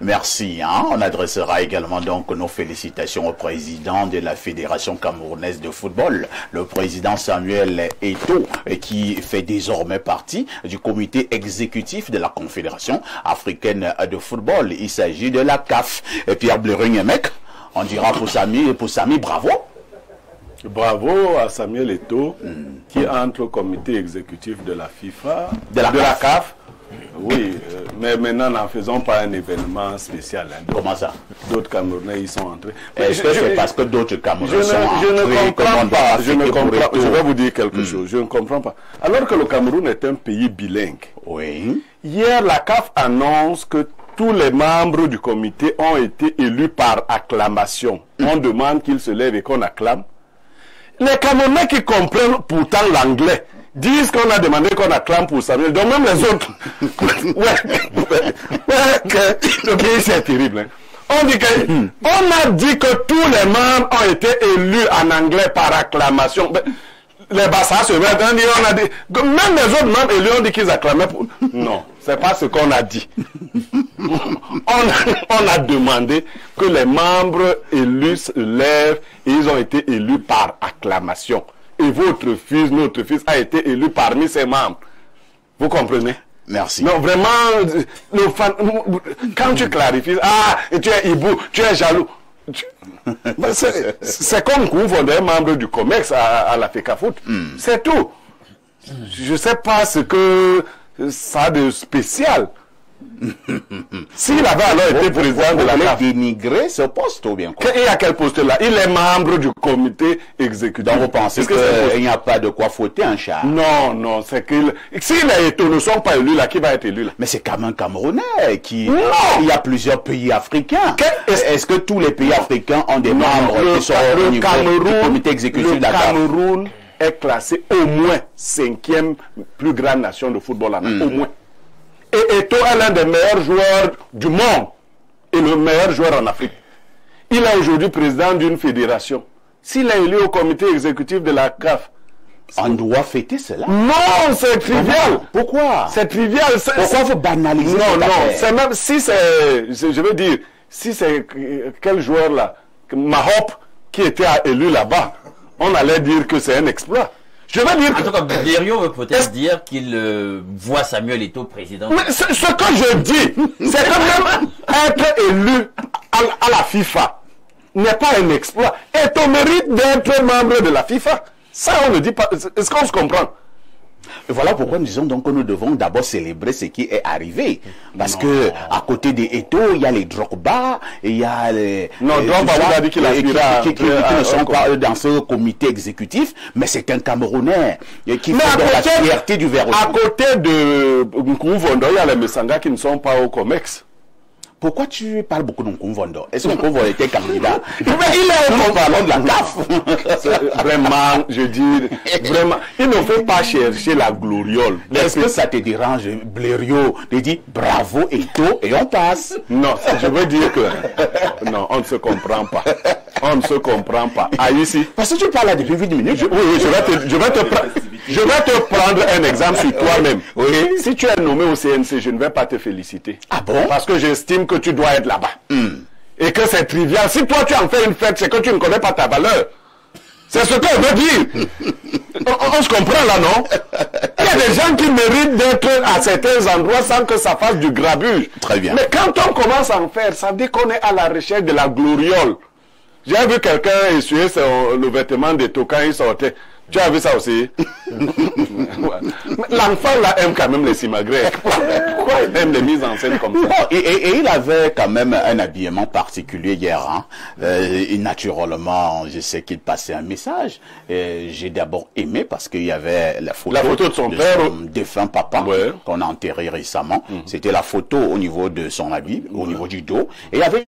Merci. On adressera également donc nos félicitations au président de la Fédération camerounaise de football, le président Samuel Eto'o, qui fait désormais partie du comité exécutif de la Confédération africaine de football. Il s'agit de la CAF. Et Pierre Blering-Mec, on dira pour Samy, bravo. Bravo à Samuel Eto'o, qui entre au comité exécutif de la FIFA, de la CAF. Oui, mais maintenant n'en faisons pas un événement spécial. Hein. Comment ça? D'autres Camerounais y sont entrés. Est-ce que c'est parce que d'autres Camerounais sont entrés? Je ne comprends pas. Je vais vous dire quelque chose. Je ne comprends pas. Alors que le Cameroun est un pays bilingue. Oui. Hier, la CAF annonce que tous les membres du comité ont été élus par acclamation. On demande qu'ils se lèvent et qu'on acclame. Les Camerounais qui comprennent pourtant l'anglais disent qu'on a demandé qu'on acclame pour Samuel. Donc même les autres... le pays c'est terrible. Hein. On a dit que tous les membres ont été élus en anglais par acclamation. Les Bassas se mettent, on a dit... Même les autres membres élus ont dit qu'ils acclamaient pour... Non, c'est pas ce qu'on a dit. On a demandé que les membres élus se lèvent et ils ont été élus par acclamation. Et votre fils, notre fils, a été élu parmi ses membres. Vous comprenez? Merci. Non, vraiment, quand tu clarifies, tu es hibou, tu es jaloux. C'est comme qu'on est membre du COMEX à la FECAFOOT. C'est tout. Je ne sais pas ce que ça a de spécial. S'il avait alors été président de la CAF, dénigrer ce poste ou bien quoi? Et à quel poste là? Il est membre du comité exécutif. Donc vous pensez qu'il n'y a pas de quoi fouetter un chat? Non, non, c'est qu'il... S'il ne sont pas élus là, qui va être élu là? Mais c'est quand même Camerounais qui... Non! Il y a plusieurs pays africains. Est-ce que tous les pays africains ont des membres qui sont au niveau du comité exécutif de la CAF? Le Cameroun est classé au moins 5e plus grande nation de football en Afrique. Au moins. Et Eto'o est l'un des meilleurs joueurs du monde et le meilleur joueur en Afrique. Il est aujourd'hui président d'une fédération. S'il est élu au comité exécutif de la CAF, on doit fêter cela. Non, c'est trivial. Pourquoi? C'est trivial. Pourquoi vous banalisez? Non, c'est même si c'est, je veux dire, si c'est quel joueur là, Mahop, qui était élu là-bas, on allait dire que c'est un exploit. Je veux dire... En tout cas, Blériot veut peut-être dire qu'il voit Samuel Eto'o président. Mais ce que je dis, c'est que même être élu à la FIFA n'est pas un exploit. Eto'o mérite d'être membre de la FIFA. Ça, on ne dit pas. Est-ce qu'on se comprend? Et voilà pourquoi nous disons donc que nous devons d'abord célébrer ce qui est arrivé. Parce que à côté des Eto'o, il y a les Drogba, il y a les... Non, Drogba, vous avez dit qu'il aspira qui ne sont pas dans ce comité exécutif, mais c'est un Camerounais qui mais fait de la fierté du Verre. À côté de Nkoumvondo, il y a les Messanga qui ne sont pas au COMEX. Pourquoi tu parles beaucoup de Nkoumvondo? Est-ce que Nkoumvondo était candidat? Mais il est au ballon de la CAF. Vraiment, je dis, vraiment, il ne faut pas chercher la gloriole. Est-ce que ça te dérange, Blériot, de dire bravo Eto'o et on passe? Non, je veux dire que, non, on ne se comprend pas. On ne se comprend pas. Ah, ici. Parce que tu parles là depuis 8 minutes. Oui, je vais te prendre un exemple sur toi-même. Oui. Si tu es nommé au CNC, je ne vais pas te féliciter. Ah bon? Parce que j'estime que tu dois être là-bas. Et que c'est trivial. Si toi tu en fais une fête, c'est que tu ne connais pas ta valeur. C'est ce qu'on veut dire. On se comprend là, non? Il y a des gens qui méritent d'être à certains endroits sans que ça fasse du grabuge. Très bien. Mais quand on commence à en faire, ça veut dire qu'on est à la recherche de la gloriole. J'ai vu quelqu'un essuyer le vêtement de Eto'o quand il sortait. Tu as vu ça aussi? L'enfant là aime quand même les simagrées. Pourquoi il aime les mises en scène comme ça? Et il avait quand même un habillement particulier hier. Hein. Et naturellement, je sais qu'il passait un message. J'ai d'abord aimé parce qu'il y avait la photo de son père, son défunt papa, qu'on a enterré récemment. C'était la photo au niveau de son habit, au niveau du dos. Et il y avait